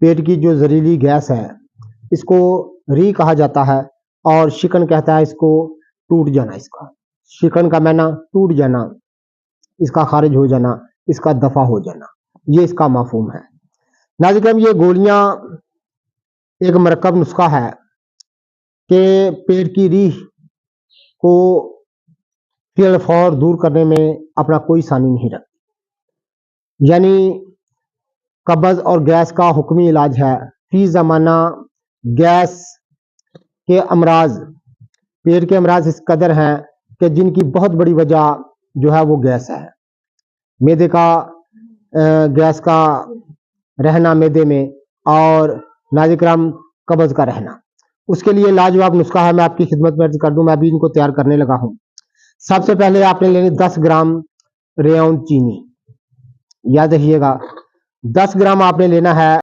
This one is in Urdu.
پیٹ کی جو زہریلی گیس ہے اس کو ری کہا جاتا ہے، اور شکن کہتا ہے اس کو ٹوٹ جانا، اس کا شکن کا معنی ٹوٹ جانا، اس کا خارج ہو جانا، اس کا دفع ہو جانا، یہ اس کا مفہوم ہے۔ ناظرین کرام، یہ گولیاں ایک مرکب نسخہ ہے کہ پیٹ کی ریح کو فی الفور دور کرنے میں اپنا کوئی ثانی نہیں رکھتی، یعنی قبض اور گیس کا حکمی علاج ہے۔ فی زمانہ گیس کے امراض، پیٹ کے امراض اس قدر ہیں کہ جن کی بہت بڑی وجہ جو ہے وہ گیس ہے، معدے کا گیس کا رہنا معدے میں، اور ناظرین کرام قبض کا رہنا۔ اس کے لیے لاجواب نسخہ ہے، میں آپ کی خدمت میں عرض کر دوں، میں ابھی ان کو تیار کرنے لگا ہوں۔ سب سے پہلے آپ نے لینی 10 گرام ریون چینی، یاد رکھیے گا 10 گرام آپ نے لینا ہے